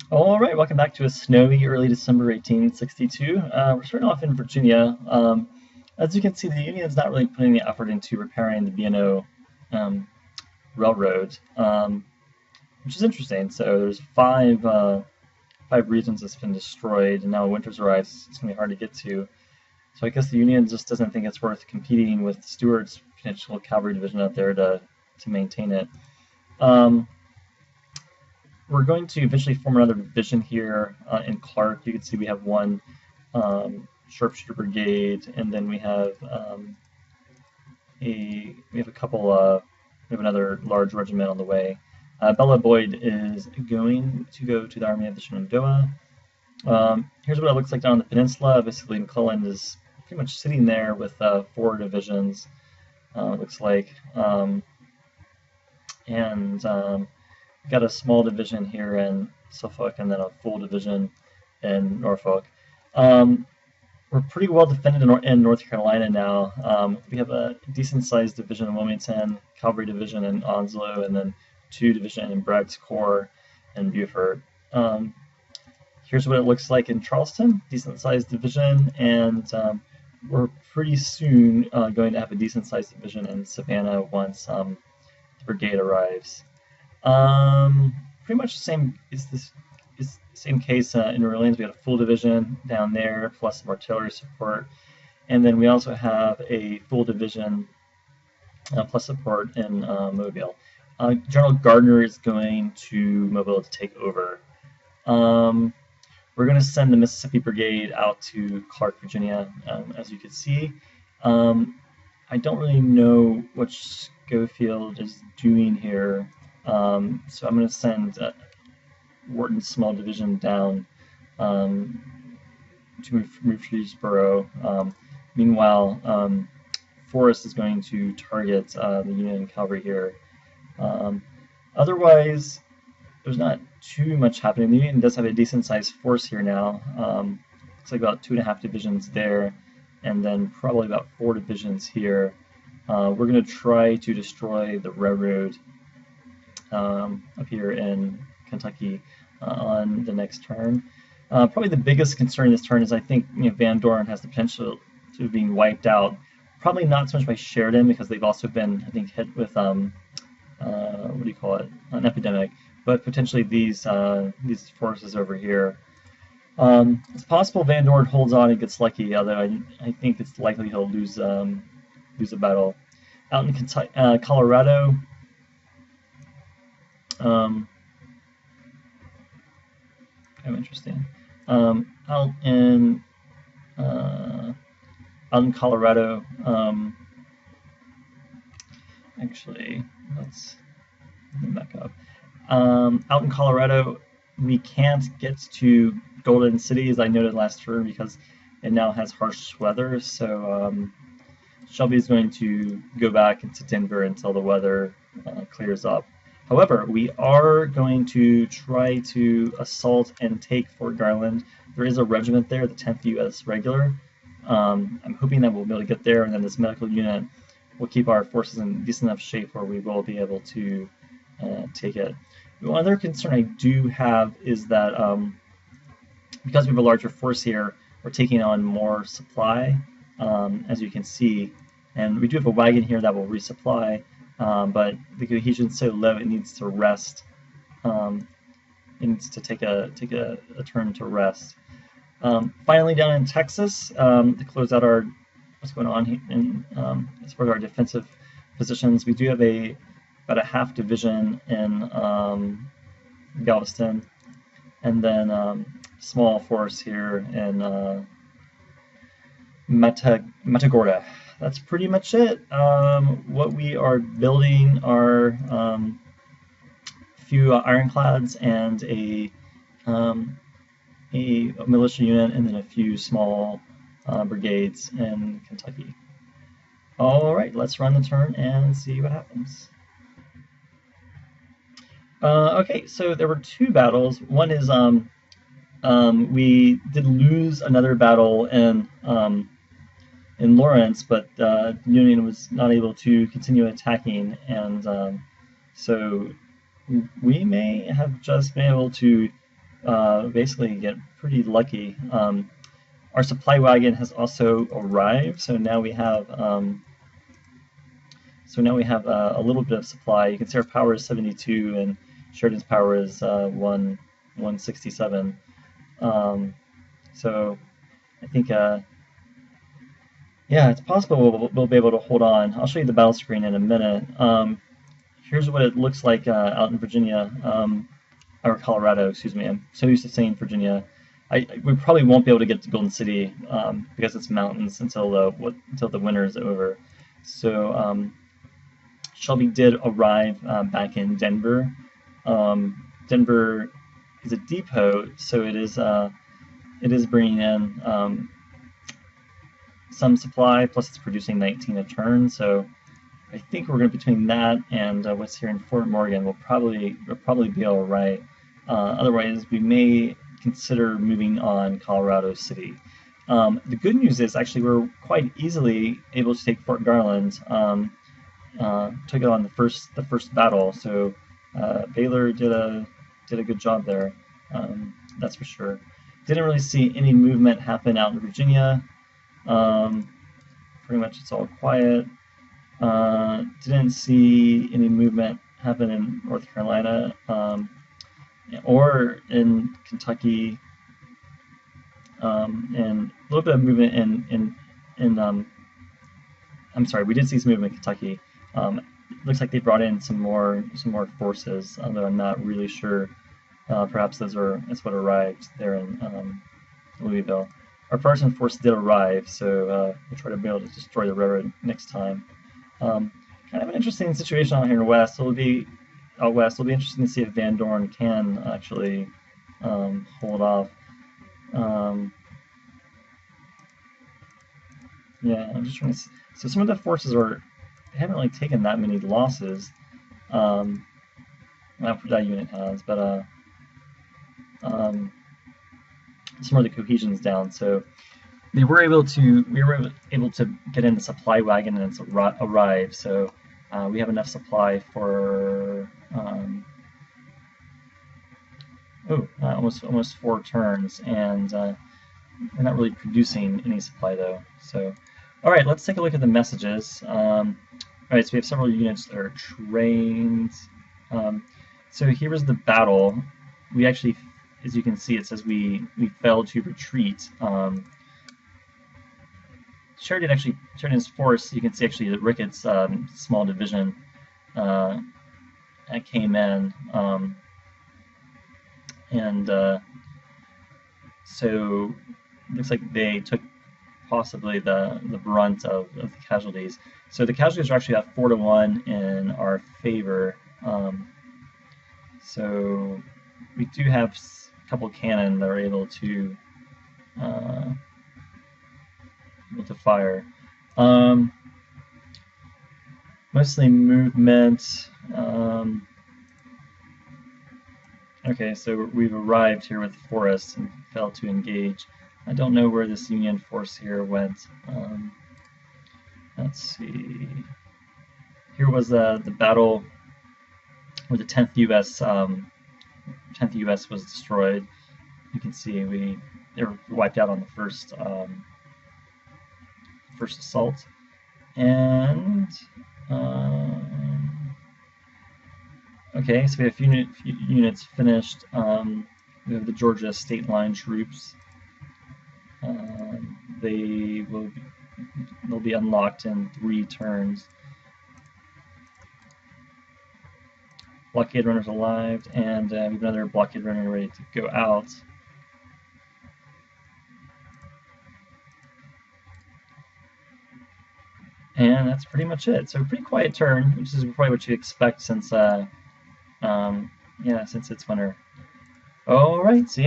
All right, welcome back to a snowy early December 1862. We're starting off in Virginia. As you can see, the Union's not really putting any effort into repairing the B&O railroad, which is interesting. So there's five regions that's been destroyed, and now winter's arrived. It's going to be hard to get to. So I guess the Union just doesn't think it's worth competing with Stuart's potential cavalry division out there to maintain it. We're going to eventually form another division here in Clark. You can see we have one sharpshooter brigade, and then we have a couple. We have another large regiment on the way. Bella Boyd is going to go to the Army of the Shenandoah. Here's what it looks like down on the peninsula. Basically, McClellan is pretty much sitting there with 4 divisions. It looks like, got a small division here in Suffolk and then a full division in Norfolk. We're pretty well defended in North Carolina now. We have a decent-sized division in Wilmington, cavalry division in Onslow, and then 2 division in Bragg's Corps and Beaufort. Here's what it looks like in Charleston, decent-sized division, and we're pretty soon going to have a decent-sized division in Savannah once the brigade arrives. Pretty much the same is the same case in New Orleans. We had a full division down there plus some artillery support, and then we also have a full division plus support in Mobile. General Gardner is going to Mobile to take over. We're going to send the Mississippi Brigade out to Clark, Virginia, as you can see. I don't really know what Schofield is doing here. So I'm going to send Wharton's small division down to Murfreesboro. Meanwhile, Forrest is going to target the Union cavalry here. Otherwise, there's not too much happening. The Union does have a decent-sized force here now. Looks like about 2.5 divisions there, and then probably about 4 divisions here. We're going to try to destroy the railroad up here in Kentucky on the next turn. Probably the biggest concern this turn is I think Van Dorn has the potential to being wiped out. Probably not so much by Sheridan because they've also been, I think, hit with what do you call it, an epidemic, but potentially these forces over here. It's possible Van Dorn holds on and gets lucky, although I think it's likely he'll lose a battle. Out in Colorado. Kind of interesting. Out in Colorado, actually, let's back up. Out in Colorado, we can't get to Golden City, as I noted last turn, because it now has harsh weather. So Shelby's going to go back into Denver until the weather clears up. However, we are going to try to assault and take Fort Garland. There is a regiment there, the 10th U.S. Regular. I'm hoping that we'll be able to get there, and then this medical unit will keep our forces in decent enough shape where we will be able to take it. One other concern I do have is that because we have a larger force here, we're taking on more supply, as you can see. And we do have a wagon here that will resupply. But the cohesion is so low it needs to rest. It needs to take a turn to rest. Finally, down in Texas, to close out our what's going on here as far as our defensive positions, we do have about a half division in Galveston, and then small force here in Matagorda. That's pretty much it. What we are building are a few ironclads and a militia unit, and then a few small brigades in Kentucky. All right, let's run the turn and see what happens. Okay, so there were 2 battles. One is we did lose another battle in Lawrence, but the Union was not able to continue attacking, and so we may have just been able to basically get pretty lucky. Our supply wagon has also arrived, so now we have a little bit of supply. You can see our power is 72, and Sheridan's power is 167. So I think yeah, it's possible we'll be able to hold on. I'll show you the battle screen in a minute. Here's what it looks like out in Virginia, or Colorado, excuse me. I'm so used to saying Virginia. We probably won't be able to get to Golden City because it's mountains until the winter is over. So Shelby did arrive back in Denver. Denver is a depot, so it is bringing in some supply, plus it's producing 19 a turn. So I think we're going to, between that and what's here in Fort Morgan, we'll probably be all right. Otherwise, we may consider moving on Colorado City. The good news is actually we're quite easily able to take Fort Garland. Took it on the first battle, so Baylor did a good job there. That's for sure. Didn't really see any movement happen out in Virginia. Pretty much it's all quiet. Didn't see any movement happen in North Carolina or in Kentucky, and a little bit of movement in I'm sorry, we did see some movement in Kentucky. Looks like they brought in some more forces, although I'm not really sure. Perhaps that's what arrived there in Louisville. Our partisan force did arrive, so we'll try to be able to destroy the railroad next time. Kind of an interesting situation out here in West. It'll be out west. It'll be interesting to see if Van Dorn can actually hold off. Yeah, I'm just trying to see. So some of the forces they haven't really taken that many losses. Not that unit has, but some of the cohesion's down. So we were able to get in the supply wagon, and it's arrived. So we have enough supply for almost 4 turns, and we're not really producing any supply though. So all right, let's take a look at the messages. All right, so we have several units that are trained. So here is the battle. We actually, as you can see, it says we failed to retreat. Sheridan's force, you can see actually that Ricketts' small division came in, and so it looks like they took possibly the brunt of the casualties. So the casualties are actually at 4-1 in our favor. So we do have a couple cannon that are able to fire. Mostly movement. Okay, so we've arrived here with Forrest and failed to engage. I don't know where this Union force here went. Let's see. Here was the battle where the 10th U.S. was destroyed. You can see they were wiped out on the first assault, and okay, so we have a few units finished. We have the Georgia state line troops. They'll be unlocked in 3 turns. Blockade runners alive, and we have another blockade runner ready to go out. And that's pretty much it. So pretty quiet turn, which is probably what you expect since since it's winter. All right, see you.